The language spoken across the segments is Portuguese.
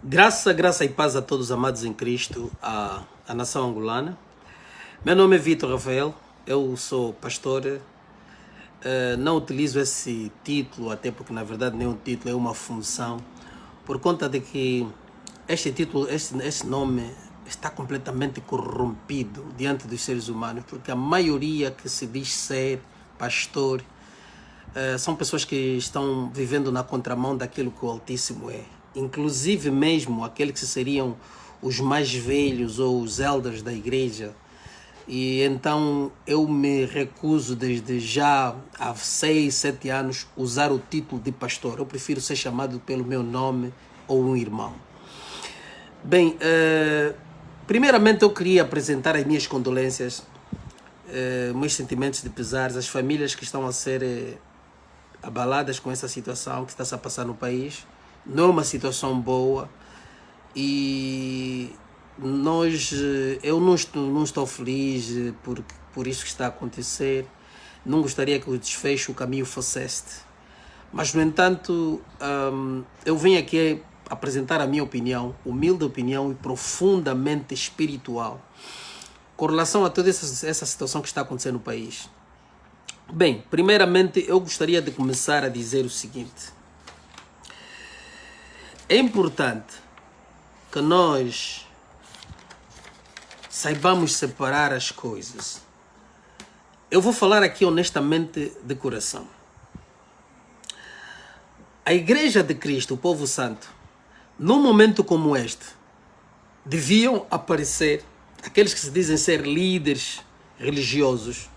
Graça e paz a todos amados em Cristo, a nação angolana. Meu nome é Vitor Rafael, eu sou pastor. Não utilizo esse título, até porque na verdade nem um título, é uma função, por conta de que este título, esse nome está completamente corrompido diante dos seres humanos, porque a maioria que se diz ser pastor são pessoas que estão vivendo na contramão daquilo que o Altíssimo é. Inclusive mesmo aqueles que seriam os mais velhos ou os elders da igreja. E então eu me recuso desde já há 6, 7 anos usar o título de pastor. Eu prefiro ser chamado pelo meu nome ou um irmão. Bem, primeiramente eu queria apresentar as minhas condolências, meus sentimentos de pesares às famílias que estão a ser abaladas com essa situação que está-se a passar no país. Não é uma situação boa e eu não estou feliz por isso que está a acontecer. Não gostaria que o desfecho, o caminho fosse este. Mas, no entanto, eu venho aqui apresentar a minha opinião, humilde opinião e profundamente espiritual, com relação a toda essa situação que está acontecendo no país. Bem, primeiramente eu gostaria de começar a dizer o seguinte. É importante que nós saibamos separar as coisas. Eu vou falar aqui honestamente de coração. A Igreja de Cristo, o povo santo, num momento como este, deviam aparecer aqueles que se dizem ser líderes religiosos,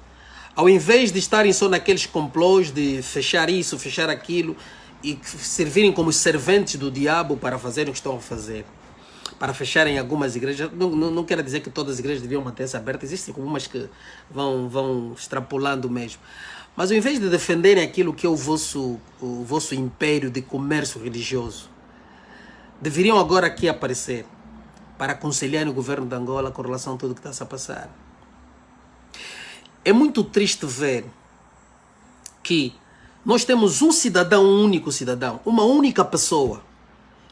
ao invés de estarem só naqueles complôs de fechar isso, fechar aquilo, e servirem como serventes do diabo para fazerem o que estão a fazer, para fecharem algumas igrejas. Não quero dizer que todas as igrejas deviam manter-se abertas, existem algumas que vão extrapolando mesmo. Mas ao invés de defenderem aquilo que é o vosso império de comércio religioso, deveriam agora aqui aparecer para aconselhar o governo de Angola com relação a tudo o que está a passar. É muito triste ver que nós temos um cidadão, um único cidadão, uma única pessoa,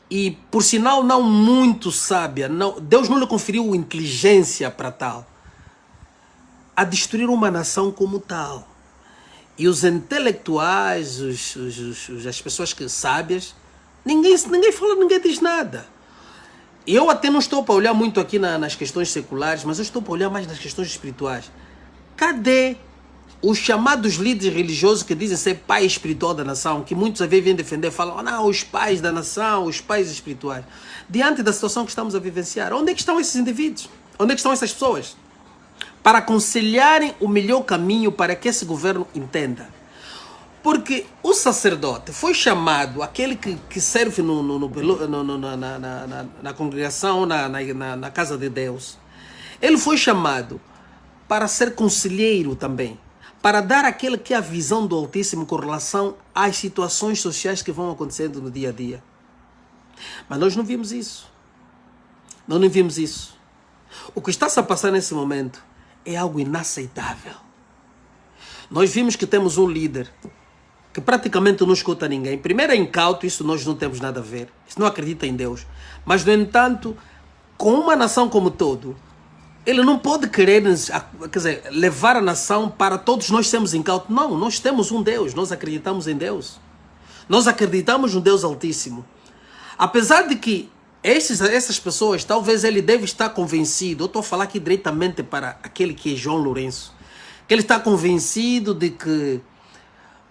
e por sinal não muito sábia, Deus não lhe conferiu inteligência para tal, a destruir uma nação como tal. E os intelectuais, as pessoas que sábias, ninguém fala, ninguém diz nada. Eu até não estou para olhar muito aqui nas questões seculares, mas eu estou para olhar mais nas questões espirituais. Cadê os chamados líderes religiosos que dizem ser pai espiritual da nação, que muitos às vezes vêm defender, falam, não, os pais da nação, os pais espirituais. Diante da situação que estamos a vivenciar, onde é que estão esses indivíduos? Onde é que estão essas pessoas? Para aconselharem o melhor caminho para que esse governo entenda. Porque o sacerdote foi chamado, aquele que serve na congregação, na casa de Deus, ele foi chamado para ser conselheiro também, para dar aquele que é a visão do Altíssimo com relação às situações sociais que vão acontecendo no dia a dia. Mas nós não vimos isso. Nós não vimos isso. O que está-se a passar nesse momento é algo inaceitável. Nós vimos que temos um líder que praticamente não escuta ninguém. Primeiro é incauto, isso nós não temos nada a ver. Isso não acredita em Deus. Mas, no entanto, com uma nação como todo, ele não pode querer, quer dizer, levar a nação para todos nós sermos incautos. Não, nós temos um Deus, nós acreditamos em Deus. Nós acreditamos no Deus Altíssimo. Apesar de que essas pessoas, talvez ele deve estar convencido, eu estou a falar aqui diretamente para aquele que é João Lourenço, que ele está convencido de que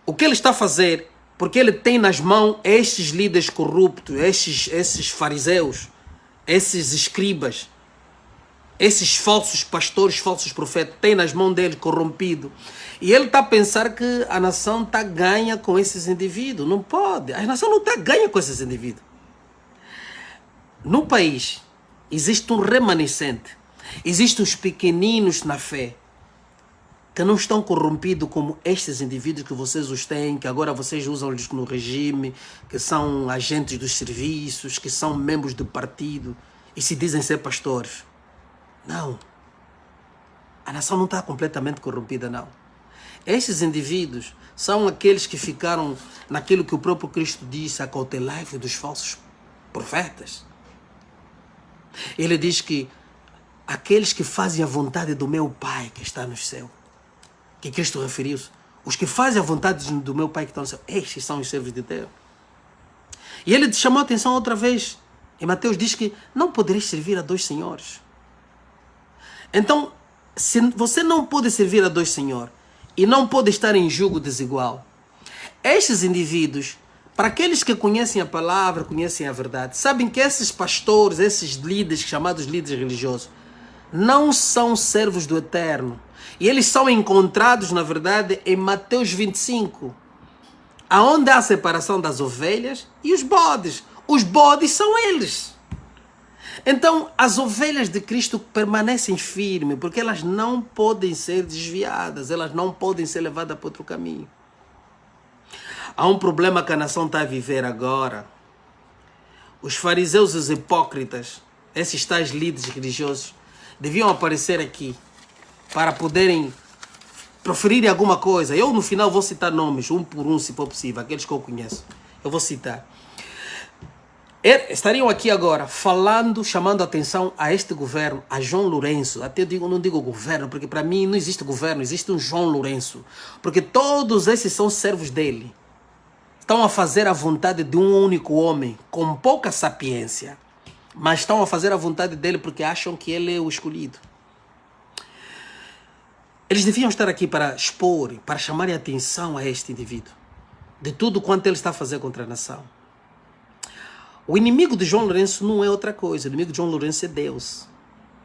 o que ele está a fazer, porque ele tem nas mãos estes líderes corruptos, esses fariseus, esses escribas, esses falsos pastores, falsos profetas, tem nas mãos dele corrompido. E ele está a pensar que a nação está ganha com esses indivíduos. Não pode. A nação não está ganha com esses indivíduos. No país existe um remanescente. Existem os pequeninos na fé que não estão corrompidos como estes indivíduos que vocês os têm, que agora vocês usam-los no regime, que são agentes dos serviços, que são membros do partido e se dizem ser pastores. Não. A nação não está completamente corrompida, não. Esses indivíduos são aqueles que ficaram naquilo que o próprio Cristo disse, acautelai-vos dos falsos profetas. Ele diz que aqueles que fazem a vontade do meu Pai que está no céu, que Cristo referiu-se, os que fazem a vontade do meu Pai que está no céu, estes são os servos de Deus. E ele chamou a atenção outra vez. Em Mateus diz que não podereis servir a dois senhores. Então, se você não pode servir a dois senhores e não pode estar em julgo desigual, estes indivíduos, para aqueles que conhecem a palavra, conhecem a verdade, sabem que esses pastores, esses líderes, chamados líderes religiosos, não são servos do Eterno. E eles são encontrados, na verdade, em Mateus 25, aonde há a separação das ovelhas e os bodes. Os bodes são eles. Então, as ovelhas de Cristo permanecem firmes, porque elas não podem ser desviadas, elas não podem ser levadas para outro caminho. Há um problema que a nação está a viver agora. Os fariseus e os hipócritas, esses tais líderes religiosos, deviam aparecer aqui para poderem proferir alguma coisa. Eu, no final, vou citar nomes, um por um, se for possível, aqueles que eu conheço. Eu vou citar. Estariam aqui agora falando, chamando a atenção a este governo, a João Lourenço. Até eu digo, não digo governo, porque para mim não existe governo, existe um João Lourenço. Porque todos esses são servos dele. Estão a fazer a vontade de um único homem, com pouca sapiência. Mas estão a fazer a vontade dele porque acham que ele é o escolhido. Eles deviam estar aqui para expor, para chamar a atenção a este indivíduo. De tudo quanto ele está a fazer contra a nação. O inimigo de João Lourenço não é outra coisa. O inimigo de João Lourenço é Deus.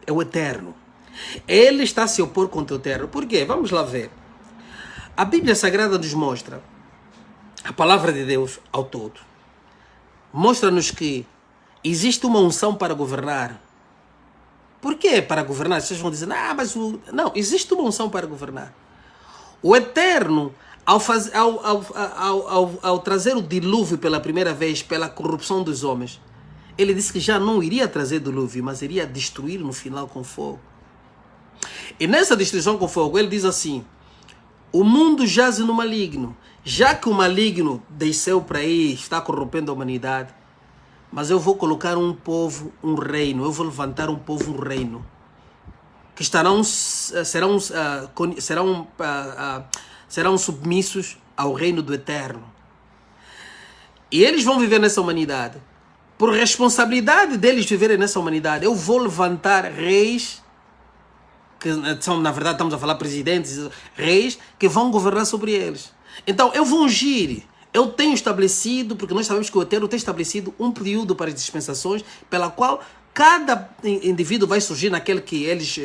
É o Eterno. Ele está a se opor contra o Eterno. Por quê? Vamos lá ver. A Bíblia Sagrada nos mostra, a palavra de Deus ao todo, mostra-nos que existe uma unção para governar. Por que para governar? Vocês vão dizer, não, existe uma unção para governar. O Eterno, ao trazer o dilúvio pela primeira vez, pela corrupção dos homens, ele disse que já não iria trazer dilúvio, mas iria destruir no final com fogo. E nessa destruição com fogo, ele diz assim, o mundo jaz no maligno, já que o maligno desceu para aí, está corrompendo a humanidade, mas eu vou colocar um povo, um reino, eu vou levantar um povo, um reino, que serão submissos ao reino do Eterno. E eles vão viver nessa humanidade. Por responsabilidade deles viverem nessa humanidade, eu vou levantar reis, que são, na verdade, estamos a falar presidentes, reis, que vão governar sobre eles. Então, eu vou ungir. Eu tenho estabelecido, porque nós sabemos que o Eterno tem estabelecido um período para as dispensações, pela qual cada indivíduo vai surgir naquele que eles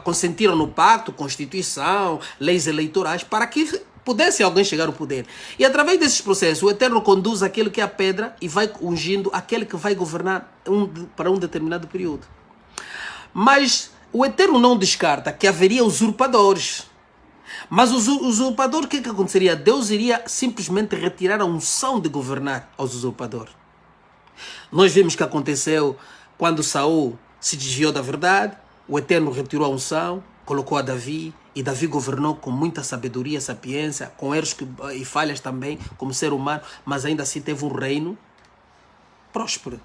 consentiram no pacto, Constituição, leis eleitorais, para que pudesse alguém chegar ao poder. E através desses processos, o Eterno conduz aquele que é a pedra e vai ungindo aquele que vai governar para um determinado período. Mas o Eterno não descarta que haveria usurpadores. Mas os usurpadores, o que aconteceria? Deus iria simplesmente retirar a unção de governar aos usurpadores. Nós vimos que aconteceu quando Saul se desviou da verdade, o Eterno retirou a unção, colocou a Davi, e Davi governou com muita sabedoria, sapiência, com erros e falhas também, como ser humano, mas ainda assim teve um reino próspero.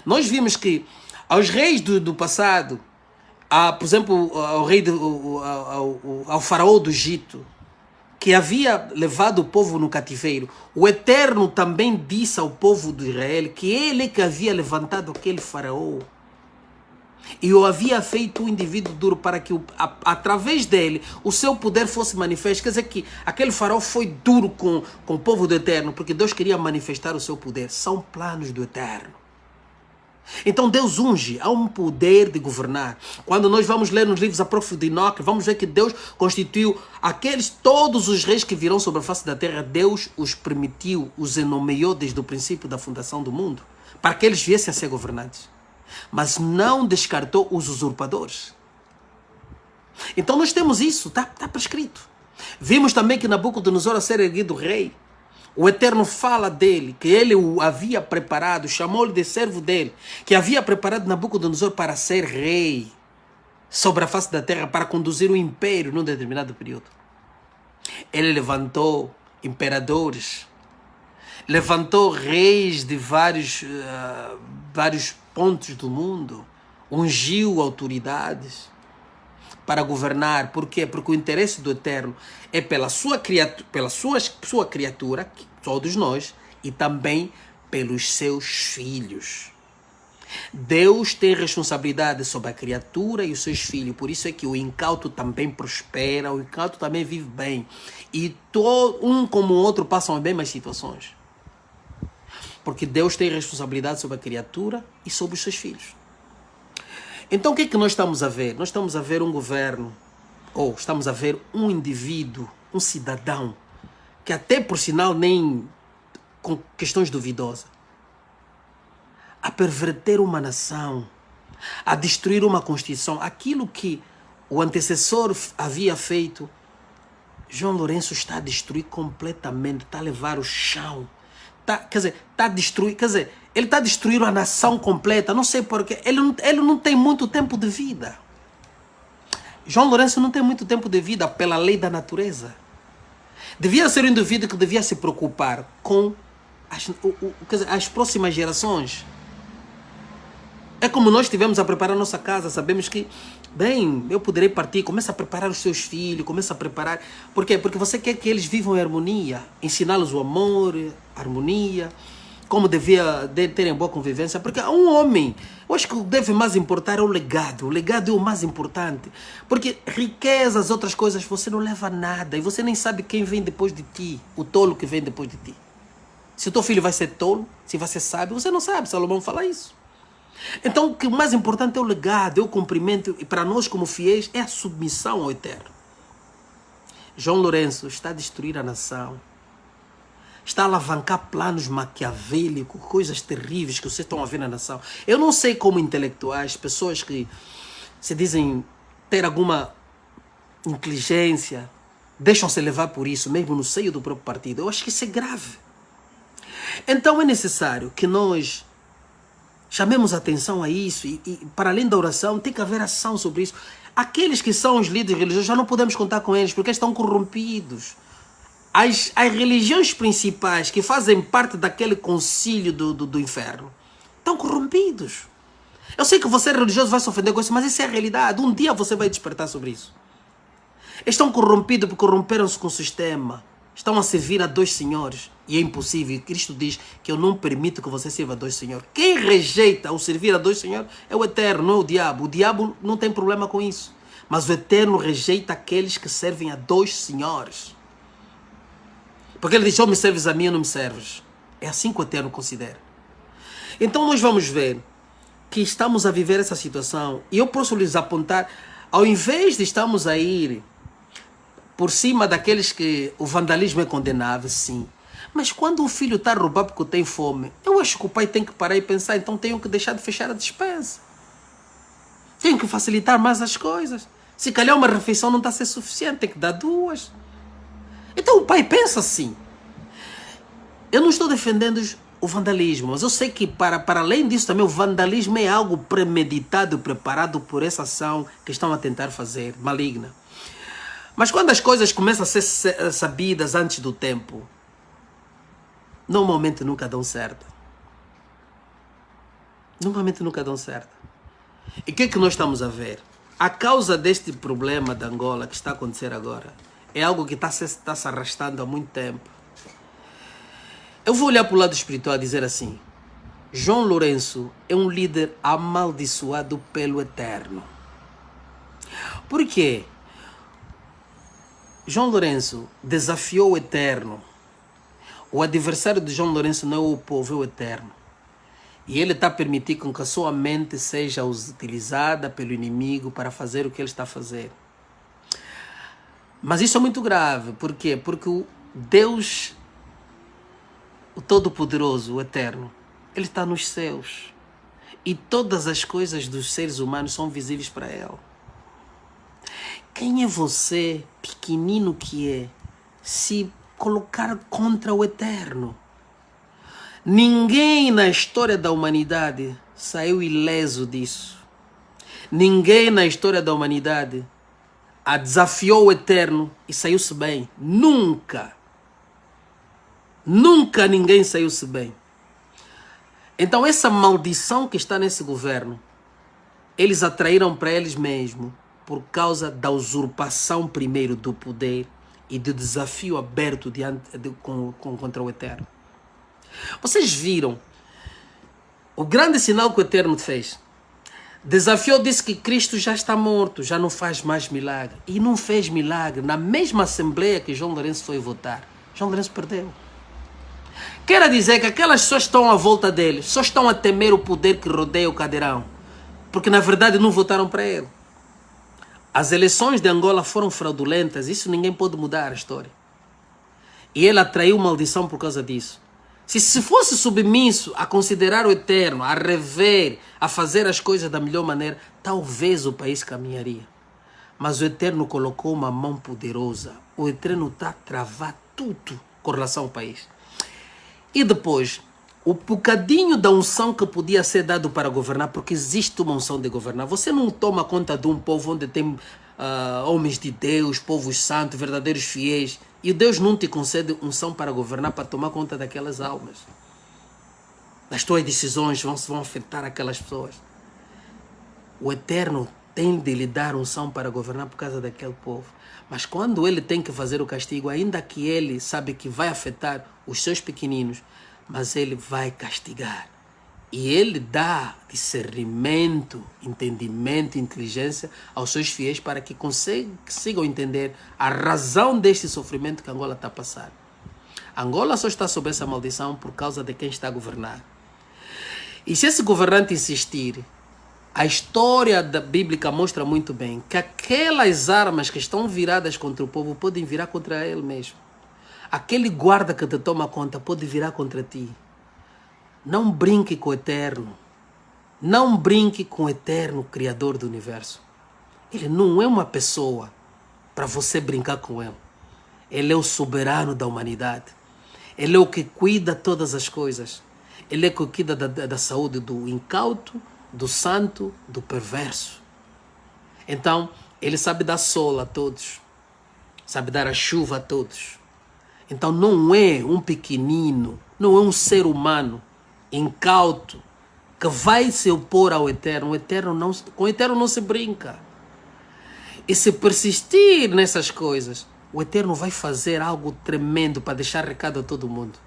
Nós vimos que aos reis do passado, por exemplo, ao faraó do Egito, que havia levado o povo no cativeiro, o Eterno também disse ao povo de Israel que ele que havia levantado aquele faraó e o havia feito um indivíduo duro para que através dele o seu poder fosse manifesto. Quer dizer que aquele faraó foi duro com o povo do Eterno porque Deus queria manifestar o seu poder. São planos do Eterno. Então Deus unge, há um poder de governar. Quando nós vamos ler nos livros apócrifos de Enoque, vamos ver que Deus constituiu todos os reis que virão sobre a face da terra. Deus os permitiu, os nomeou desde o princípio da fundação do mundo, para que eles viessem a ser governantes. Mas não descartou os usurpadores. Então nós temos isso, está prescrito. Vimos também que Nabucodonosor, a ser erguido rei, o Eterno fala dele, que ele o havia preparado, chamou-lhe de servo dele, que havia preparado Nabucodonosor para ser rei sobre a face da terra, para conduzir o império num determinado período. Ele levantou imperadores, levantou reis de vários vários pontos do mundo, ungiu autoridades para governar. Por quê? Porque o interesse do Eterno é pela sua criatura, todos nós, e também pelos seus filhos. Deus tem responsabilidade sobre a criatura e os seus filhos. Por isso é que o incauto também prospera, o incauto também vive bem. E um como o outro passam as mesmas situações. Porque Deus tem responsabilidade sobre a criatura e sobre os seus filhos. Então o que é que nós estamos a ver? Nós estamos a ver um governo, ou estamos a ver um indivíduo, um cidadão, que até por sinal nem com questões duvidosas, a perverter uma nação, a destruir uma Constituição, aquilo que o antecessor havia feito. João Lourenço está a destruir completamente, está a levar o chão, está a destruir, ele está a destruir a nação completa. Não sei porquê, ele não tem muito tempo de vida. João Lourenço não tem muito tempo de vida pela lei da natureza. Devia ser um indivíduo que devia se preocupar com as próximas gerações. É como nós estivemos a preparar a nossa casa, sabemos que, bem, eu poderei partir, começa a preparar os seus filhos, começa a preparar. Por quê? Porque você quer que eles vivam em harmonia, ensiná-los o amor, a harmonia, como devia terem boa convivência. Porque um homem, eu acho que o que deve mais importar é o legado é o mais importante. Porque riquezas, outras coisas, você não leva nada e você nem sabe quem vem depois de ti, o tolo que vem depois de ti. Se o teu filho vai ser tolo, se vai ser sábio, você não sabe, Salomão fala isso. Então, o que mais importante é o legado, é o cumprimento, e para nós como fiéis é a submissão ao Eterno. João Lourenço está a destruir a nação, está a alavancar planos maquiavélicos, coisas terríveis que vocês estão a ver na nação. Eu não sei como intelectuais, pessoas que se dizem ter alguma inteligência, deixam-se levar por isso, mesmo no seio do próprio partido. Eu acho que isso é grave. Então é necessário que nós chamemos atenção a isso e para além da oração tem que haver ação sobre isso. Aqueles que são os líderes religiosos já não podemos contar com eles porque estão corrompidos. As religiões principais que fazem parte daquele concílio do inferno estão corrompidos. Eu sei que você religioso vai se ofender com isso, mas isso é a realidade. Um dia você vai despertar sobre isso. Estão corrompidos porque corromperam-se com o sistema. Estão a servir a dois senhores. E é impossível. Cristo diz que eu não permito que você sirva a dois senhores. Quem rejeita o servir a dois senhores é o Eterno, não é o diabo. O diabo não tem problema com isso. Mas o Eterno rejeita aqueles que servem a dois senhores. Porque ele diz, ou me serves a mim ou não me serves. É assim que o Eterno considera. Então nós vamos ver que estamos a viver essa situação. E eu posso lhes apontar, ao invés de estarmos a ir por cima daqueles que o vandalismo é condenável, sim. Mas quando o filho está a roubar porque tem fome, eu acho que o pai tem que parar e pensar, então tenho que deixar de fechar a despensa. Tenho que facilitar mais as coisas. Se calhar uma refeição não está a ser suficiente, tem que dar duas. Então o pai pensa assim. Eu não estou defendendo o vandalismo, mas eu sei que para além disso também o vandalismo é algo premeditado, preparado por essa ação que estão a tentar fazer, maligna. Mas quando as coisas começam a ser sabidas antes do tempo, normalmente nunca dão certo. Normalmente nunca dão certo. E o que é que nós estamos a ver? A causa deste problema da Angola que está a acontecer agora é algo que está se arrastando há muito tempo. Eu vou olhar para o lado espiritual e dizer assim, João Lourenço é um líder amaldiçoado pelo Eterno. Por quê? João Lourenço desafiou o Eterno. O adversário de João Lourenço não é o povo, é o Eterno. E ele está a permitir com que a sua mente seja utilizada pelo inimigo para fazer o que ele está a fazer. Mas isso é muito grave. Por quê? Porque o Deus, o Todo-Poderoso, o Eterno, ele está nos céus. E todas as coisas dos seres humanos são visíveis para ele. Quem é você, pequenino que é, se colocar contra o Eterno? Ninguém na história da humanidade saiu ileso disso. Ninguém na história da humanidade desafiou o Eterno e saiu-se bem. Nunca. Nunca ninguém saiu-se bem. Então essa maldição que está nesse governo, eles atraíram para eles mesmos por causa da usurpação primeiro do poder e do desafio aberto contra o Eterno. Vocês viram o grande sinal que o Eterno fez? Desafiou, disse que Cristo já está morto, já não faz mais milagre. E não fez milagre na mesma assembleia que João Lourenço foi votar. João Lourenço perdeu. Quer dizer que aquelas pessoas estão à volta dele, só estão a temer o poder que rodeia o cadeirão. Porque na verdade não votaram para ele. As eleições de Angola foram fraudulentas, isso ninguém pode mudar a história. E ele atraiu maldição por causa disso. Se fosse submisso a considerar o Eterno, a rever, a fazer as coisas da melhor maneira, talvez o país caminharia. Mas o Eterno colocou uma mão poderosa. O Eterno está a travar tudo com relação ao país. E depois, o bocadinho da unção que podia ser dado para governar, porque existe uma unção de governar. Você não toma conta de um povo onde tem homens de Deus, povos santos, verdadeiros fiéis. E Deus não te concede unção para governar, para tomar conta daquelas almas. As tuas decisões vão afetar aquelas pessoas. O Eterno tem de lhe dar unção para governar por causa daquele povo. Mas quando ele tem que fazer o castigo, ainda que ele sabe que vai afetar os seus pequeninos, mas ele vai castigar. E ele dá discernimento, entendimento, inteligência aos seus fiéis para que consigam entender a razão deste sofrimento que Angola está a passar. Angola só está sob essa maldição por causa de quem está a governar. E se esse governante insistir, a história da bíblica mostra muito bem que aquelas armas que estão viradas contra o povo podem virar contra ele mesmo. Aquele guarda que te toma conta pode virar contra ti. Não brinque com o Eterno. Não brinque com o Eterno, Criador do Universo. Ele não é uma pessoa para você brincar com ele. Ele é o soberano da humanidade. Ele é o que cuida de todas as coisas. Ele é o que cuida da saúde do incauto, do santo, do perverso. Então, ele sabe dar sol a todos. Sabe dar a chuva a todos. Então, não é um pequenino, não é um ser humano incauto que vai se opor ao Eterno. Com o Eterno não se brinca. E se persistir nessas coisas, o Eterno vai fazer algo tremendo para deixar recado a todo mundo.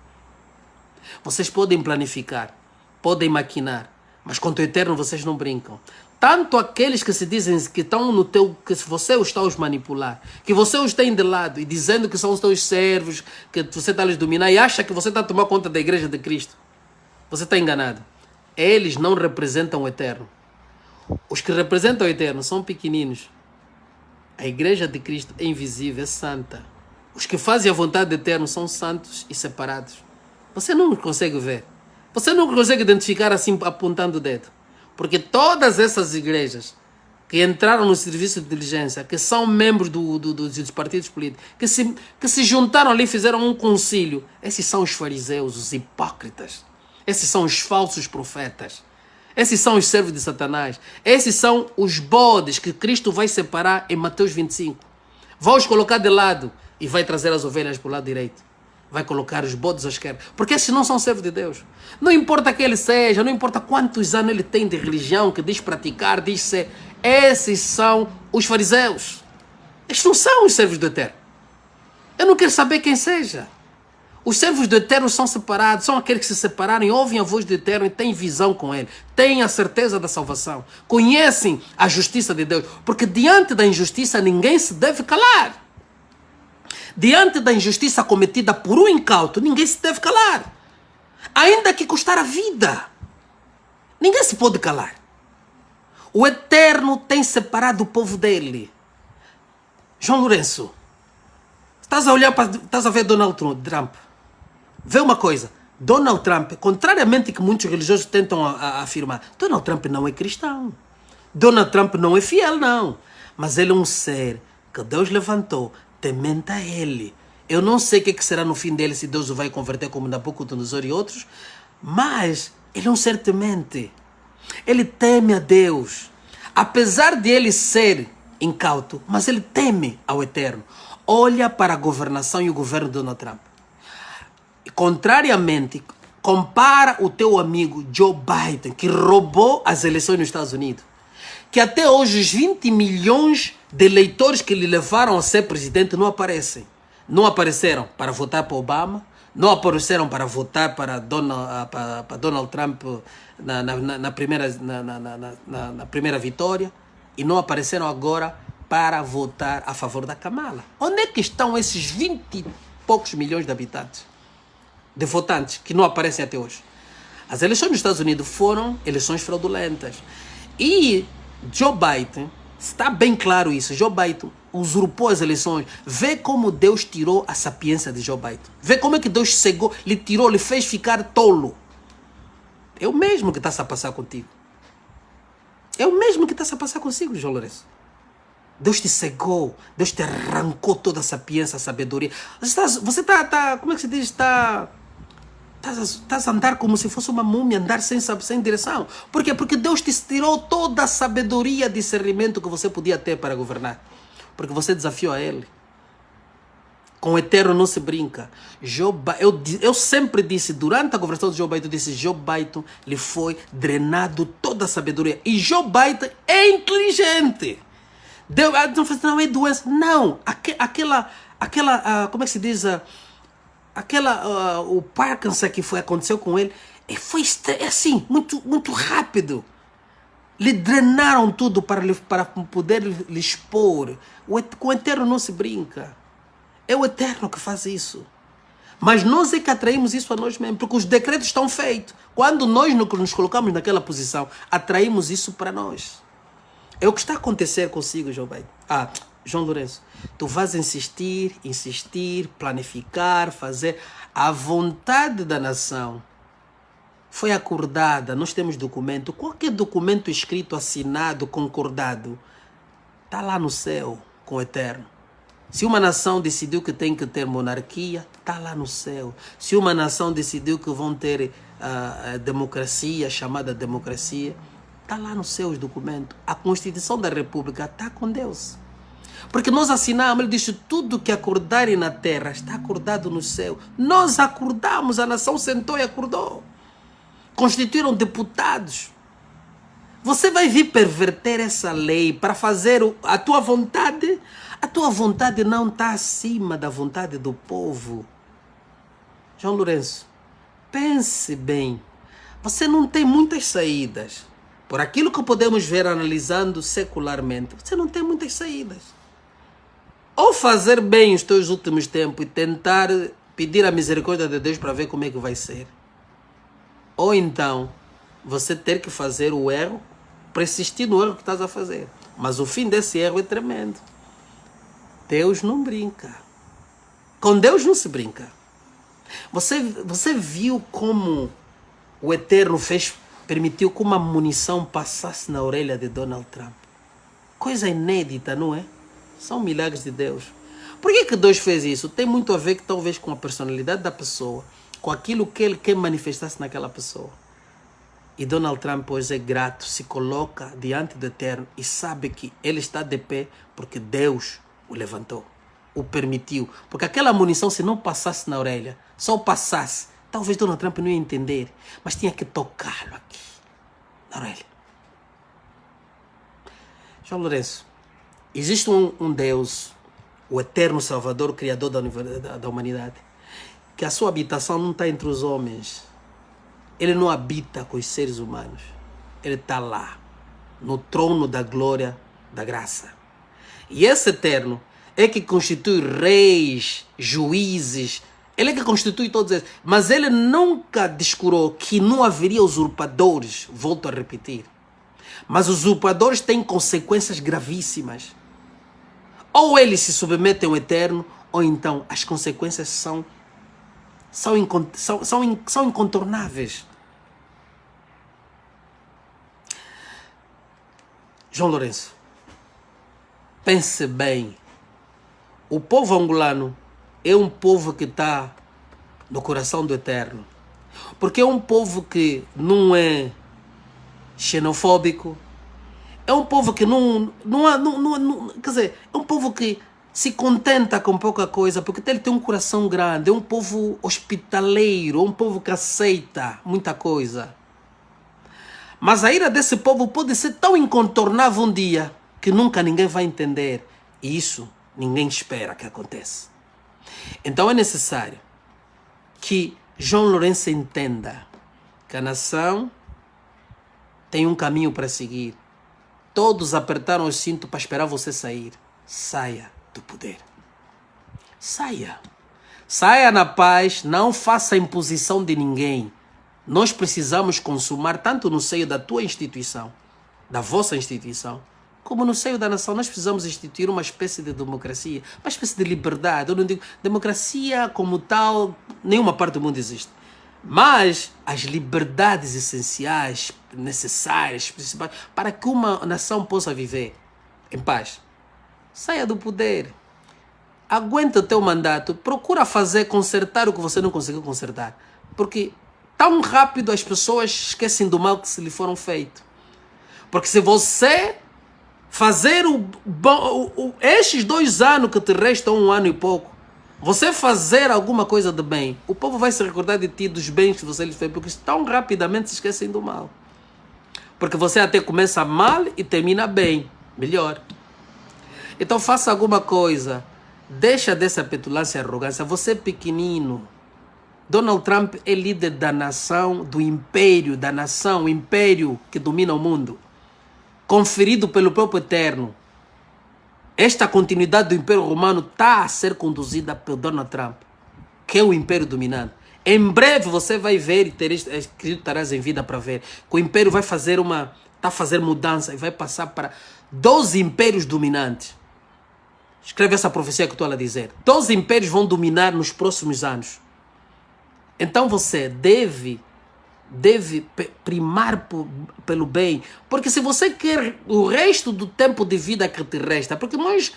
Vocês podem planificar, podem maquinar, mas contra o Eterno vocês não brincam. Tanto aqueles que se dizem que estão no teu, que você os está a os manipular, que você os tem de lado e dizendo que são os teus servos, que você está a lhes dominar e acha que você está a tomar conta da igreja de Cristo. Você está enganado. Eles não representam o Eterno. Os que representam o Eterno são pequeninos. A igreja de Cristo é invisível, é santa. Os que fazem a vontade do Eterno são santos e separados. Você não consegue ver. Você não consegue identificar assim apontando o dedo. Porque todas essas igrejas que entraram no serviço de inteligência, que são membros dos partidos políticos, que se juntaram ali e fizeram um concílio, esses são os fariseus, os hipócritas. Esses são os falsos profetas. Esses são os servos de Satanás. Esses são os bodes que Cristo vai separar em Mateus 25. Vai os colocar de lado e vai trazer as ovelhas para o lado direito. Vai colocar os bodes à esquerda. Porque esses não são servos de Deus. Não importa que ele seja, não importa quantos anos ele tem de religião, que diz praticar, diz ser. Esses são os fariseus. Estes não são os servos do Eterno. Eu não quero saber quem seja. Os servos do Eterno são separados, são aqueles que se separaram e ouvem a voz do Eterno e têm visão com Ele. Têm a certeza da salvação. Conhecem a justiça de Deus. Porque diante da injustiça ninguém se deve calar. Diante da injustiça cometida por um incauto, ninguém se deve calar. Ainda que custar a vida. Ninguém se pode calar. O Eterno tem separado o povo dele. João Lourenço, estás a ver Donald Trump? Vê uma coisa, Donald Trump, contrariamente ao que muitos religiosos tentam afirmar, Donald Trump não é cristão. Donald Trump não é fiel, não. Mas ele é um ser que Deus levantou, temente a ele. Eu não sei o que será no fim dele, se Deus o vai converter como Nabucodonosor e outros, mas ele é um ser temente. Ele teme a Deus. Apesar de ele ser incauto, mas ele teme ao Eterno. Olha para a governação e o governo de Donald Trump. Contrariamente, Compara o teu amigo Joe Biden, que roubou as eleições nos Estados Unidos, que até hoje os 20 milhões de eleitores que lhe levaram a ser presidente não aparecem. Não apareceram para votar para Obama, não apareceram para votar para Donald Trump na primeira vitória, e não apareceram agora para votar a favor da Kamala. Onde é que estão esses 20 e poucos milhões de habitantes, de votantes, que não aparecem até hoje? As eleições nos Estados Unidos foram eleições fraudulentas. E Joe Biden, está bem claro isso, Joe Biden usurpou as eleições. Vê como Deus tirou a sapiência de Joe Biden. Vê como é que Deus cegou, lhe tirou, lhe fez ficar tolo. É o mesmo que está a passar contigo. É o mesmo que está a passar consigo, João Lourenço. Deus te cegou, Deus te arrancou toda a sapiência, a sabedoria. Você está como é que se diz? Estás a andar como se fosse uma múmia, andar sem direção. Por quê? Porque Deus te tirou toda a sabedoria e discernimento que você podia ter para governar. Porque você desafiou a Ele. Com o eterno não se brinca. Eu sempre disse, durante a conversação de Joe Biden, eu disse, Joe Biden lhe foi drenado toda a sabedoria. E Joe Biden é inteligente. Não é doença. Não. Como é que se diz? O Parkinson que aconteceu com ele, foi assim, muito rápido. Lhe drenaram tudo para poder lhe expor. Com o eterno não se brinca. É o eterno que faz isso. Mas nós é que atraímos isso a nós mesmos, porque os decretos estão feitos. Quando nós nos colocamos naquela posição, atraímos isso para nós. É o que está a acontecer consigo, João Biden. João Lourenço, tu vais insistir, planificar, fazer. A vontade da nação foi acordada, nós temos documento. Qualquer documento escrito, assinado, concordado, está lá no céu com o eterno. Se uma nação decidiu que tem que ter monarquia, está lá no céu. Se uma nação decidiu que vão ter a democracia, chamada democracia, está lá no céu os documentos. A Constituição da República está com Deus. Porque nós assinamos, ele disse, tudo que acordarem na terra está acordado no céu. Nós acordamos, a nação sentou e acordou. Constituíram deputados. Você vai vir perverter essa lei para fazer a tua vontade? A tua vontade não está acima da vontade do povo. João Lourenço, pense bem. Você não tem muitas saídas. Por aquilo que podemos ver analisando secularmente, você não tem muitas saídas. Ou fazer bem os teus últimos tempos e tentar pedir a misericórdia de Deus para ver como é que vai ser. Ou então, você ter que fazer o erro, persistir no erro que estás a fazer. Mas o fim desse erro é tremendo. Deus não brinca. Com Deus não se brinca. Você viu como o Eterno permitiu que uma munição passasse na orelha de Donald Trump? Coisa inédita, não é? São milagres de Deus. Por que Deus fez isso? Tem muito a ver que talvez com a personalidade da pessoa, com aquilo que ele quer manifestar-se naquela pessoa. E Donald Trump hoje é grato, se coloca diante do Eterno e sabe que ele está de pé porque Deus o levantou, o permitiu. Porque aquela munição, se não passasse na orelha, só passasse, talvez Donald Trump não ia entender, mas tinha que tocá-lo aqui, na orelha. João Lourenço, existe um Deus, o eterno Salvador, o Criador da humanidade, que a sua habitação não está entre os homens. Ele não habita com os seres humanos. Ele está lá, no trono da glória, da graça. E esse eterno é que constitui reis, juízes, ele é que constitui todos eles. Mas ele nunca descurou que não haveria usurpadores, volto a repetir. Mas os usurpadores têm consequências gravíssimas. Ou eles se submetem ao eterno, ou então as consequências são incontornáveis. João Lourenço, pense bem. O povo angolano é um povo que está no coração do Eterno. Porque é um povo que não é xenofóbico. É um povo que quer dizer, é um povo que se contenta com pouca coisa, porque ele tem um coração grande, é um povo hospitaleiro, um povo que aceita muita coisa. Mas a ira desse povo pode ser tão incontornável um dia que nunca ninguém vai entender. E isso ninguém espera que aconteça. Então é necessário que João Lourenço entenda que a nação tem um caminho para seguir. Todos apertaram o cinto para esperar você sair. Saia do poder. Saia. Saia na paz, não faça imposição de ninguém. Nós precisamos consumar tanto no seio da tua instituição, da vossa instituição, como no seio da nação. Nós precisamos instituir uma espécie de democracia, uma espécie de liberdade. Eu não digo democracia como tal, nenhuma parte do mundo existe. Mas as liberdades essenciais, necessárias, principais, para que uma nação possa viver em paz. Saia do poder. Aguenta o teu mandato. Procura consertar o que você não conseguiu consertar. Porque tão rápido as pessoas esquecem do mal que se lhe foram feito. Porque se você fazer estes 2 anos que te restam, 1 ano e pouco, você fazer alguma coisa de bem, o povo vai se recordar de ti, dos bens que você lhe fez, porque tão rapidamente se esquecem do mal. Porque você até começa mal e termina bem, melhor. Então faça alguma coisa. Deixa dessa petulância e arrogância. Você é pequenino. Donald Trump é líder da nação, do império, da nação, o império que domina o mundo, conferido pelo próprio Eterno. Esta continuidade do Império Romano está a ser conduzida pelo Donald Trump, que é o império dominante. Em breve você vai ver, e estarás em vida para ver, que o império vai fazer está a fazer mudança e vai passar para 12 impérios dominantes. Escreve essa profecia que eu estou a dizer. 12 impérios vão dominar nos próximos anos. Então você deve primar pelo bem. Porque se você quer o resto do tempo de vida que te resta, porque nós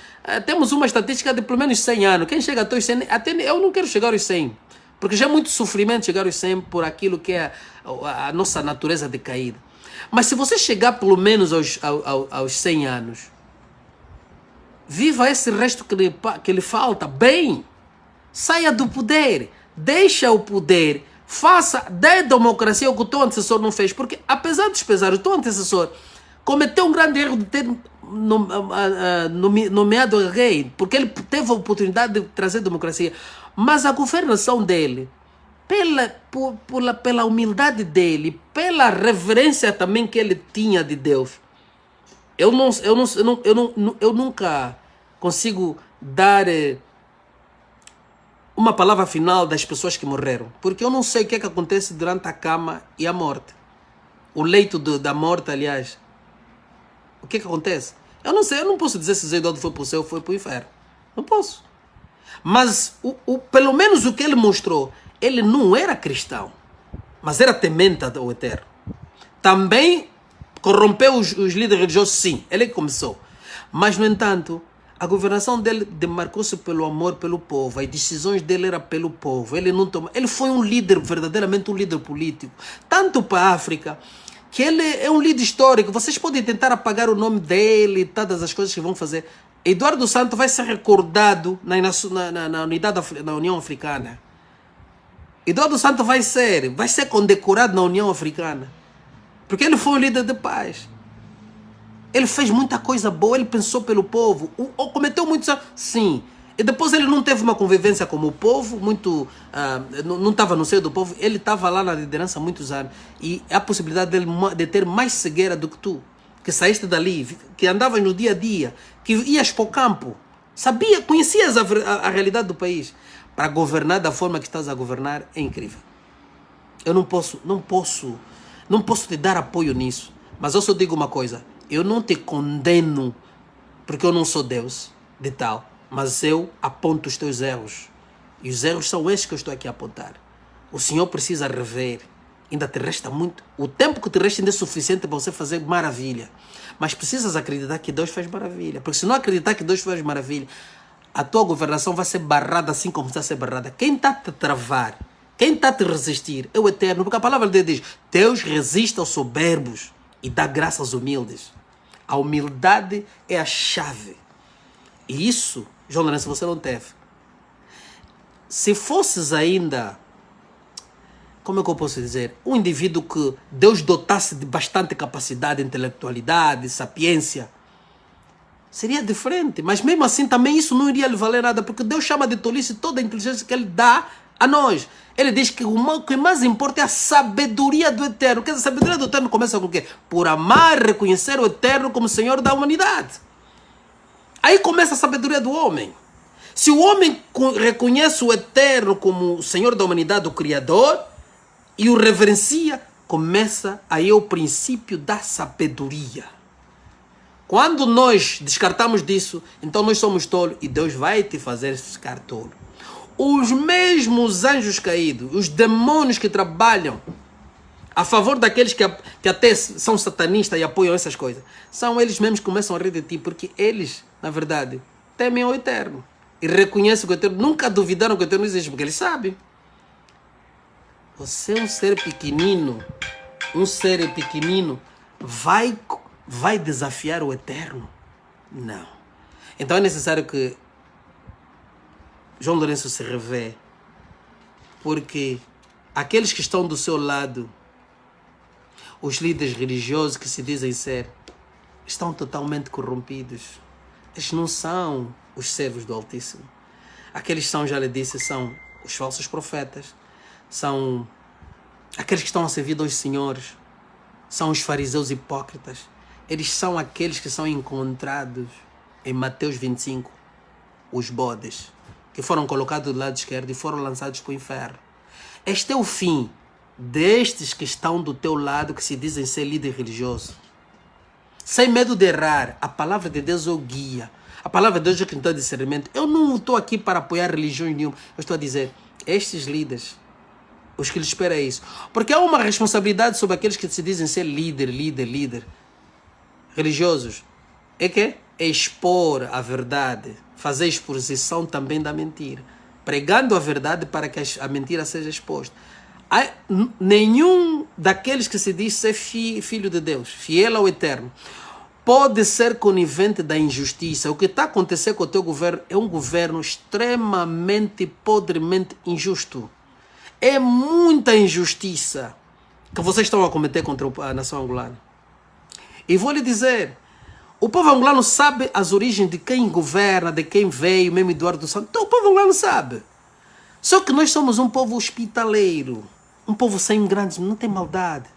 temos uma estatística de pelo menos 100 anos. Quem chega até os 100, até eu não quero chegar aos 100. Porque já é muito sofrimento chegar aos 100 por aquilo que é a nossa natureza decaída. Mas se você chegar pelo menos aos 100 anos, viva esse resto que lhe falta bem. Saia do poder. Deixa o poder. Faça da democracia o que o teu antecessor não fez. Porque, apesar dos pesares, o teu antecessor cometeu um grande erro de ter nomeado rei. Porque ele teve a oportunidade de trazer democracia. Mas a governação dele, pela humildade dele, pela reverência também que ele tinha de Deus, eu nunca consigo dar uma palavra final das pessoas que morreram. Porque eu não sei o que é que acontece durante a cama e a morte. O leito da morte, aliás. O que é que acontece? Eu não sei, eu não posso dizer se Zé Eduardo foi para o céu ou foi para o inferno. Não posso. Mas, pelo menos o que ele mostrou, ele não era cristão, mas era temente ao Eterno. Também corrompeu os líderes religiosos, sim, ele que começou. Mas, no entanto, a governação dele demarcou-se pelo amor pelo povo. As decisões dele eram pelo povo. Ele foi um líder, verdadeiramente um líder político. Tanto para a África, que ele é um líder histórico. Vocês podem tentar apagar o nome dele e todas as coisas que vão fazer. Eduardo Santos vai ser recordado na União Africana. Eduardo Santos vai ser condecorado na União Africana. Porque ele foi um líder de paz. Ele fez muita coisa boa, ele pensou pelo povo. Cometeu muitos erros, sim. E depois ele não teve uma convivência com o povo, não estava no seio do povo. Ele estava lá na liderança há muitos anos. E há a possibilidade de ter mais cegueira do que tu. Que saíste dali, que andavas no dia a dia, que ias para o campo. Conhecias a realidade do país. Para governar da forma que estás a governar, é incrível. Eu não posso te dar apoio nisso. Mas eu só digo uma coisa. Eu não te condeno porque eu não sou Deus de tal. Mas eu aponto os teus erros. E os erros são esses que eu estou aqui a apontar. O Senhor precisa rever. Ainda te resta muito. O tempo que te resta ainda é suficiente para você fazer maravilha. Mas precisas acreditar que Deus faz maravilha. Porque se não acreditar que Deus faz maravilha, a tua governação vai ser barrada assim como está a ser barrada. Quem está a te travar, quem está a te resistir é o Eterno. Porque a palavra de Deus diz: Deus resiste aos soberbos e dá graça aos humildes. A humildade é a chave. E isso, João Lourenço, você não teve. Se fosses ainda, como é que eu posso dizer, um indivíduo que Deus dotasse de bastante capacidade, intelectualidade, sapiência, seria diferente. Mas mesmo assim também isso não iria lhe valer nada, porque Deus chama de tolice toda a inteligência que Ele dá a nós. Ele diz que o que mais importa é a sabedoria do Eterno. Quer dizer, a sabedoria do Eterno começa com o quê? Por amar e reconhecer o Eterno como Senhor da humanidade. Aí começa a sabedoria do homem. Se o homem reconhece o Eterno como o Senhor da humanidade, o Criador, e o reverencia, começa aí o princípio da sabedoria. Quando nós descartamos disso, então nós somos tolos e Deus vai te fazer ficar tolo. Os mesmos anjos caídos, os demônios que trabalham a favor daqueles que até são satanistas e apoiam essas coisas, são eles mesmos que começam a rir de ti, porque eles, na verdade, temem o Eterno e reconhecem que o Eterno, nunca duvidaram que o Eterno existe, porque eles sabem. Você é um ser pequenino, vai desafiar o Eterno? Não. Então é necessário que João Lourenço se revê, porque aqueles que estão do seu lado, os líderes religiosos que se dizem ser, estão totalmente corrompidos. Eles não são os servos do Altíssimo. Aqueles são, já lhe disse, são os falsos profetas, são aqueles que estão a servir aos senhores, são os fariseus hipócritas. Eles são aqueles que são encontrados em Mateus 25, os bodes, que foram colocados do lado esquerdo e foram lançados para o inferno. Este é o fim destes que estão do teu lado, que se dizem ser líder religioso. Sem medo de errar, a palavra de Deus é o guia. A palavra de Deus é quem dá discernimento. Eu não estou aqui para apoiar religião nenhuma. Eu estou a dizer, estes líderes, os que lhes esperam é isso. Porque há uma responsabilidade sobre aqueles que se dizem ser líder religiosos. É que é expor a verdade, fazer exposição também da mentira, pregando a verdade para que a mentira seja exposta. Nenhum daqueles que se diz ser filho de Deus, fiel ao Eterno, pode ser conivente da injustiça. O que está acontecendo com o teu governo é um governo extremamente, podremente injusto. É muita injustiça que vocês estão a cometer contra a nação angolana. E vou lhe dizer, o povo angolano sabe as origens de quem governa, de quem veio, mesmo Eduardo dos Santos. Então o povo angolano sabe. Só que nós somos um povo hospitaleiro, um povo sem grandes, não tem maldade.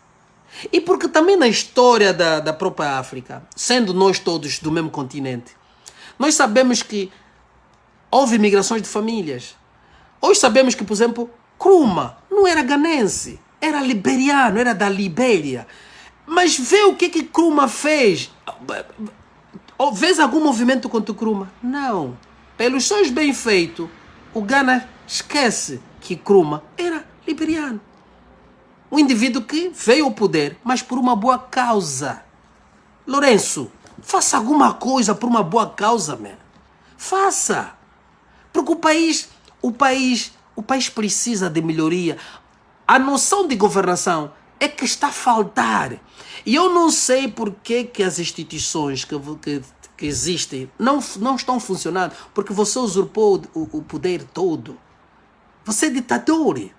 E porque também na história da própria África, sendo nós todos do mesmo continente, nós sabemos que houve migrações de famílias. Hoje sabemos que, por exemplo, Nkrumah não era ganense, era liberiano, era da Libéria. Mas vê o que Nkrumah fez. Vês algum movimento contra o Nkrumah? Não. Pelos seus bem feitos, o Ghana esquece que Nkrumah era liberiano. Um indivíduo que veio ao poder, mas por uma boa causa. Lourenço, faça alguma coisa por uma boa causa, man. Faça. Porque o país precisa de melhoria. A noção de governação é que está a faltar. E eu não sei por que as instituições que existem não estão funcionando. Porque você usurpou o poder todo. Você é ditador.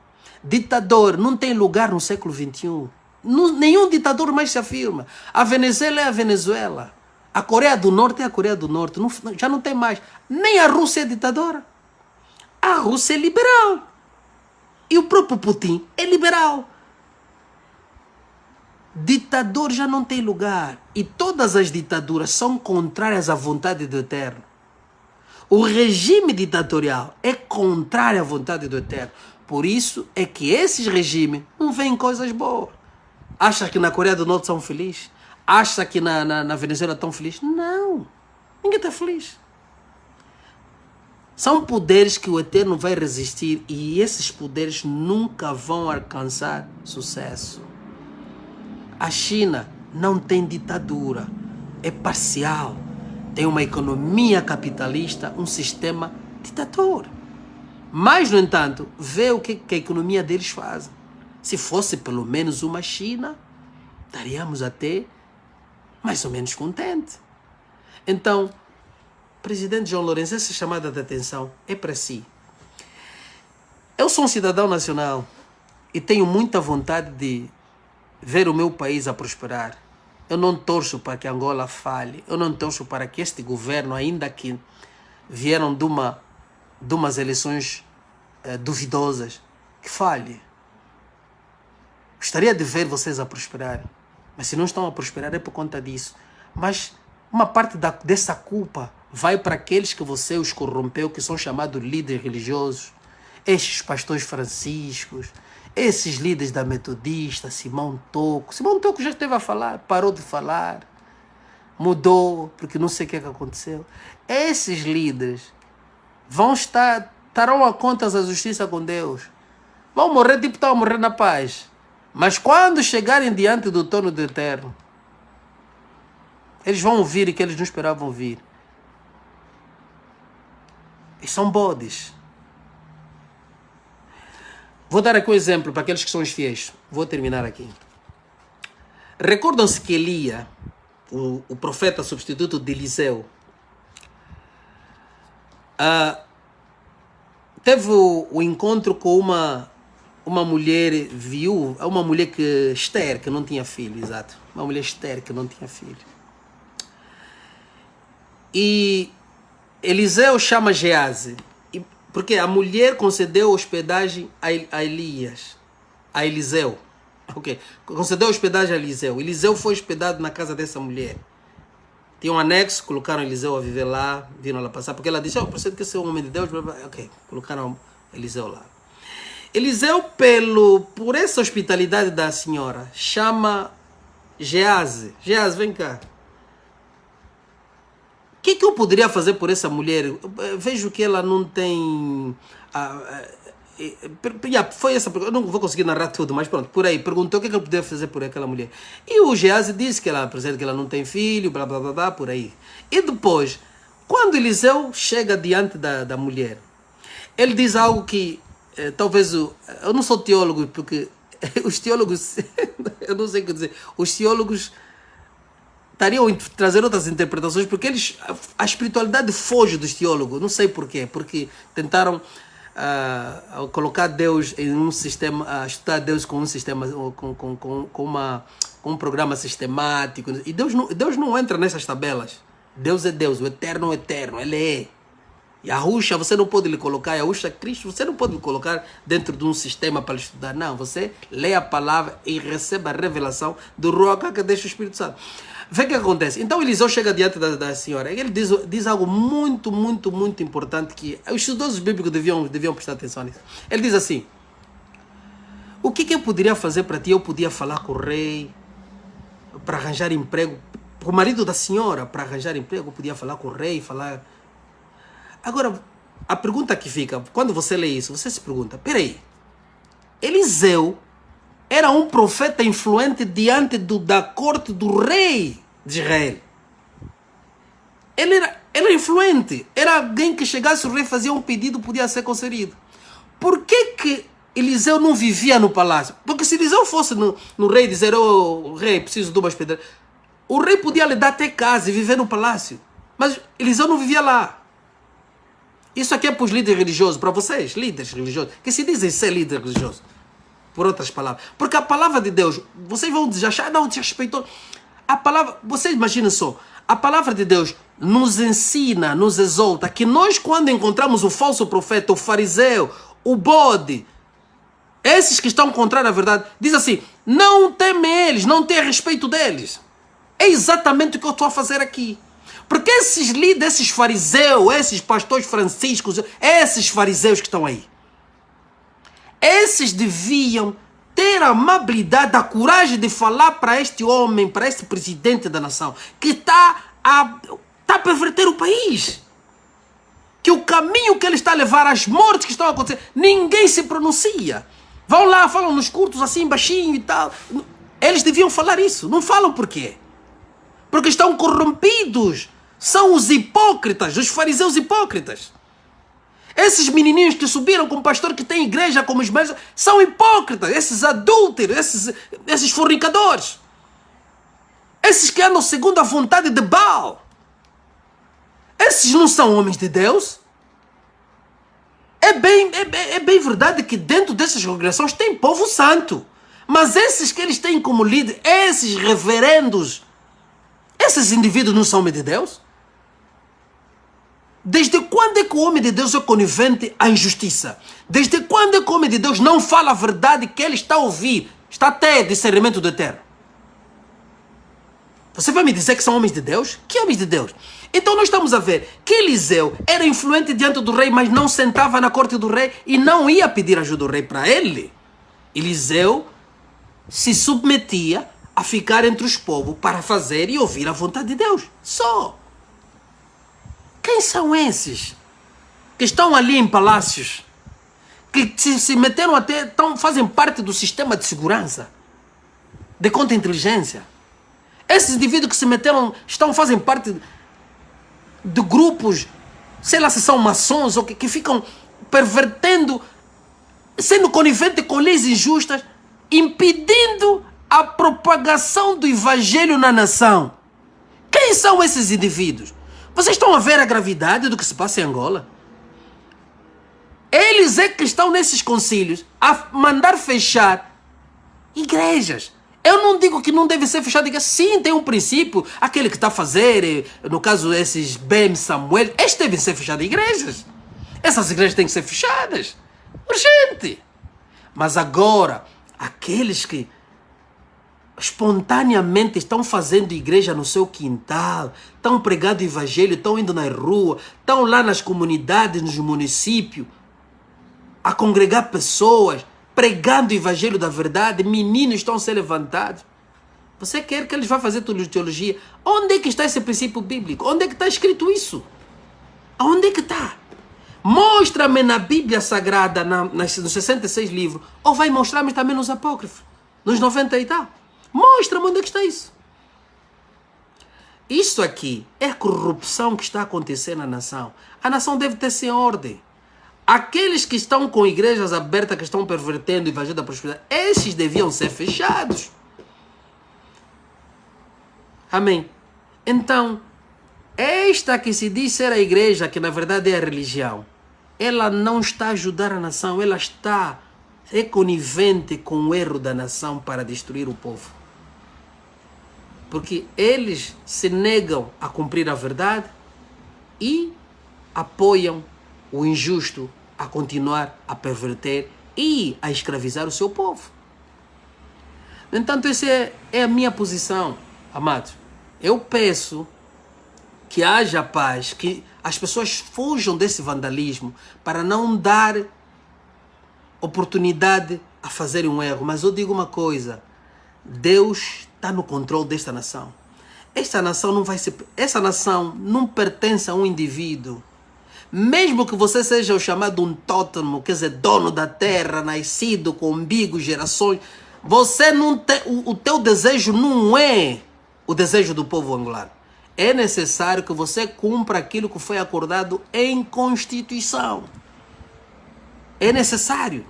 Ditador não tem lugar no século XXI. Nenhum ditador mais se afirma. A Venezuela é a Venezuela. A Coreia do Norte é a Coreia do Norte. Já não tem mais. Nem a Rússia é ditadora. A Rússia é liberal. E o próprio Putin é liberal. Ditador já não tem lugar. E todas as ditaduras são contrárias à vontade do Eterno. O regime ditatorial é contrário à vontade do Eterno. Por isso é que esses regimes não veem coisas boas. Acha que na Coreia do Norte são felizes? Acha que na Venezuela estão felizes? Não. Ninguém está feliz. São poderes que o Eterno vai resistir e esses poderes nunca vão alcançar sucesso. A China não tem ditadura, é parcial. Tem uma economia capitalista, um sistema ditador. Mas, no entanto, vê o que a economia deles faz. Se fosse pelo menos uma China, estaríamos até mais ou menos contentes. Então, Presidente João Lourenço, essa chamada de atenção é para si. Eu sou um cidadão nacional e tenho muita vontade de ver o meu país a prosperar. Eu não torço para que Angola fale. Eu não torço para que este governo, ainda que vieram de umas eleições duvidosas, que falhe. Gostaria de ver vocês a prosperar. Mas se não estão a prosperar é por conta disso. Mas uma parte dessa culpa vai para aqueles que você os corrompeu, que são chamados líderes religiosos. Estes pastores franciscos, esses líderes da Metodista, Simão Toco. Simão Toco já esteve a falar, parou de falar, mudou, porque não sei o que aconteceu. Esses líderes estarão a contas da justiça com Deus. Vão morrer tipo estão a morrer na paz. Mas quando chegarem diante do trono do Eterno, eles vão ouvir o que eles não esperavam ouvir. Eles são bodes. Vou dar aqui um exemplo para aqueles que são os fiéis. Vou terminar aqui. Recordam-se que Elia, o profeta substituto de Eliseu, teve o encontro com uma mulher viúva, uma mulher estéril, que não tinha filho, exato. Uma mulher estéril que não tinha filho. E Eliseu chama Geazi, porque a mulher concedeu hospedagem a Elias, a Eliseu. Ok, concedeu hospedagem a Eliseu. Eliseu foi hospedado na casa dessa mulher. Tinha um anexo, colocaram Eliseu a viver lá, viram ela passar, porque ela disse, eu preciso que seja um homem de Deus. Ok, colocaram Eliseu lá. Eliseu, por essa hospitalidade da senhora, chama Geazi. Geazi, vem cá. O que eu poderia fazer por essa mulher? Vejo que ela não tem... foi essa pergunta. Eu não vou conseguir narrar tudo, mas pronto, por aí. Perguntou o que eu poderia fazer por aquela mulher. E o Geazi disse que ela apresenta que ela não tem filho, blá, blá, blá, blá, por aí. E depois, quando Eliseu chega diante da mulher, ele diz algo que talvez... eu não sou teólogo, porque os teólogos... eu não sei o que dizer. Os teólogos estariam a trazer outras interpretações, porque a espiritualidade foge dos teólogos. Não sei porquê. Porque tentaram colocar Deus em um sistema, estudar Deus com um sistema, com um programa sistemático. E Deus não entra nessas tabelas. Deus é Deus, o eterno é o eterno, Ele é. E a Yahusha, você não pode lhe colocar, Yahusha Cristo, você não pode lhe colocar dentro de um sistema para estudar. Não, você lê a palavra e recebe a revelação do Ruach que deixa o Espírito Santo. Vê o que acontece. Então Eliseu chega diante da senhora. Ele diz algo muito, muito, muito importante que os estudiosos bíblicos deviam prestar atenção nisso. Ele diz assim, o que eu poderia fazer para ti? Eu podia falar com o rei para arranjar emprego. O marido da senhora, para arranjar emprego, eu podia falar com o rei, falar... Agora, a pergunta que fica, quando você lê isso, você se pergunta, peraí, Eliseu era um profeta influente diante da corte do rei de Israel. Ele era influente, era alguém que chegasse o rei, fazia um pedido, podia ser concedido. Por que Eliseu não vivia no palácio? Porque se Eliseu fosse no rei dizer, oh, rei, preciso de umas pedras, o rei podia lhe dar até casa e viver no palácio. Mas Eliseu não vivia lá. Isso aqui é para os líderes religiosos, para vocês, líderes religiosos, que se dizem ser líderes religiosos, por outras palavras. Porque a palavra de Deus, vocês vão achar, não, desrespeitou. A palavra, vocês imaginem só, a palavra de Deus nos ensina, nos exalta, que nós quando encontramos o falso profeta, o fariseu, o bode, esses que estão contrários à verdade, diz assim, não temem eles, não tenha respeito deles. É exatamente o que eu estou a fazer aqui. Porque esses líderes, esses fariseus, esses pastores franciscos, esses fariseus que estão aí, esses deviam ter a amabilidade, a coragem de falar para este homem, para este presidente da nação, que está a perverter o país. Que o caminho que ele está a levar, as mortes que estão a acontecer, ninguém se pronuncia. Vão lá, falam nos cultos assim, baixinho e tal. Eles deviam falar isso. Não falam por quê? Porque estão corrompidos. São os hipócritas, os fariseus hipócritas. Esses menininhos que subiram com o pastor que tem igreja como os mesmos, são hipócritas, esses adúlteros, esses fornicadores. Esses que andam segundo a vontade de Baal. Esses não são homens de Deus? É bem verdade que dentro dessas congregações tem povo santo. Mas esses que eles têm como líder, esses reverendos, esses indivíduos não são homens de Deus? Desde quando é que o homem de Deus é conivente à injustiça? Desde quando é que o homem de Deus não fala a verdade que ele está a ouvir? Está até discernimento do eterno. Você vai me dizer que são homens de Deus? Que homens de Deus? Então nós estamos a ver que Eliseu era influente diante do rei, mas não sentava na corte do rei e não ia pedir ajuda do rei para ele. Eliseu se submetia a ficar entre os povos para fazer e ouvir a vontade de Deus. Só. Quem são esses que estão ali em palácios, que se meteram até, fazem parte do sistema de segurança, de contra-inteligência? Esses indivíduos que se meteram, fazem parte de grupos, sei lá se são maçons ou que ficam pervertendo, sendo conivente com leis injustas, impedindo a propagação do evangelho na nação. Quem são esses indivíduos? Vocês estão a ver a gravidade do que se passa em Angola? Eles é que estão nesses concílios a mandar fechar igrejas. Eu não digo que não deve ser fechado igreja. Sim, tem um princípio. Aquele que está a fazer, no caso esses Ben Samuel, estes devem ser fechadas igrejas. Essas igrejas têm que ser fechadas. Urgente. Mas agora, aqueles que espontaneamente estão fazendo igreja no seu quintal, estão pregando o evangelho, estão indo na rua, estão lá nas comunidades, nos municípios, a congregar pessoas, pregando o evangelho da verdade, meninos estão a ser levantados. Você quer que eles vão fazer teologia? Onde é que está esse princípio bíblico? Onde é que está escrito isso? Onde é que está? Mostra-me na Bíblia Sagrada, nos 66 livros, ou vai mostrar-me também nos apócrifos, nos 90 e tal. Mostra-me onde é que está isso. Isso aqui é a corrupção que está acontecendo na nação. A nação deve ter-se em ordem. Aqueles que estão com igrejas abertas, que estão pervertendo o evangelho da prosperidade, esses deviam ser fechados. Amém. Então, esta que se diz ser a igreja, que na verdade é a religião, ela não está a ajudar a nação, ela é conivente com o erro da nação para destruir o povo. Porque eles se negam a cumprir a verdade e apoiam o injusto a continuar a perverter e a escravizar o seu povo. No entanto, essa é a minha posição, amados. Eu peço que haja paz, que as pessoas fujam desse vandalismo para não dar oportunidade a fazerem um erro. Mas eu digo uma coisa, Deus está no controle desta nação. Esta nação não pertence a um indivíduo. Mesmo que você seja o chamado um tótemo, quer dizer, dono da terra, nascido com umbigo, gerações, você não tem, o teu desejo não é o desejo do povo angolano. É necessário que você cumpra aquilo que foi acordado em Constituição. É necessário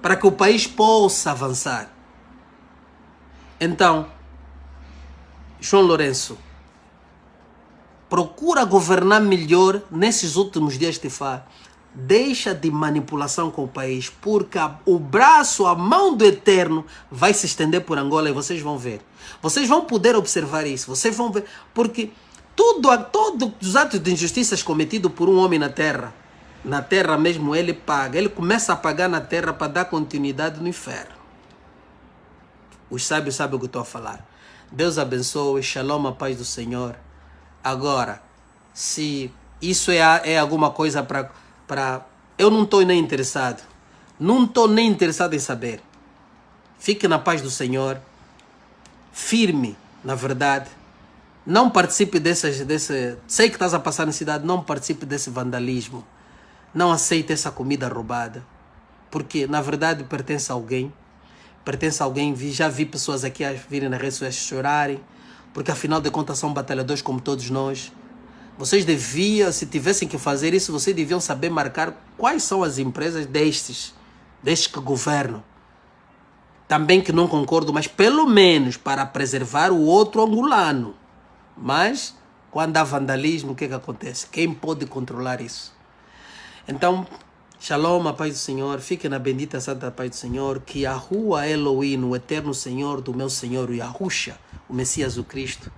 para que o país possa avançar. Então, João Lourenço, procura governar melhor nesses últimos dias de Fá. Deixa de manipulação com o país, porque o braço, a mão do Eterno vai se estender por Angola e vocês vão ver. Vocês vão poder observar isso, vocês vão ver, porque todos os atos de injustiças cometidos por um homem na terra mesmo ele paga, ele começa a pagar na terra para dar continuidade no inferno. Os sábios sabem o que eu estou a falar. Deus abençoe, shalom, a paz do Senhor. Agora, se isso é alguma coisa para... Eu não estou nem interessado. Não estou nem interessado em saber. Fique na paz do Senhor. Firme, na verdade. Não participe sei que estás a passar necessidade, não participe desse vandalismo. Não aceite essa comida roubada. Porque, na verdade, pertence a alguém. Pertence a alguém. Já vi pessoas aqui a virem nas redes sociais chorarem. Porque, afinal de contas, são batalhadores como todos nós. Vocês deviam, se tivessem que fazer isso, vocês deviam saber marcar quais são as empresas destes que governam. Também que não concordo, mas pelo menos para preservar o outro angolano. Mas Quando há vandalismo, o que acontece? Quem pode controlar isso? Então, shalom, a paz do Senhor. Fique na bendita santa paz do Senhor. Que Yahuwah Elohim, o eterno Senhor do meu Senhor, o Yahusha, o Messias, o Cristo,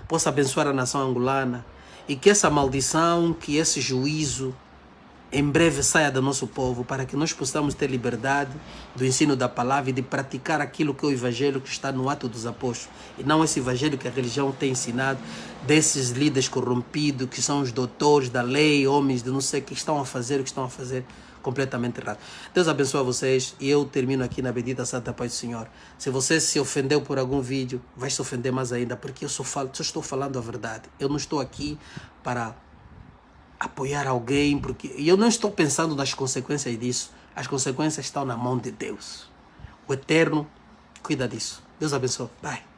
possa abençoar a nação angolana. E que essa maldição, que esse juízo, em breve saia do nosso povo, para que nós possamos ter liberdade do ensino da palavra e de praticar aquilo que é o evangelho que está no Atos dos Apóstolos, e não esse evangelho que a religião tem ensinado, desses líderes corrompidos, que são os doutores da lei, homens de não sei o que estão a fazer, o que estão a fazer completamente errado. Deus abençoe vocês, e eu termino aqui na bendita santa paz do Senhor. Se você se ofendeu por algum vídeo, vai se ofender mais ainda, porque eu só estou falando a verdade. Eu não estou aqui para apoiar alguém, porque eu não estou pensando nas consequências disso. As consequências estão na mão de Deus. O Eterno cuida disso. Deus abençoe. Bye.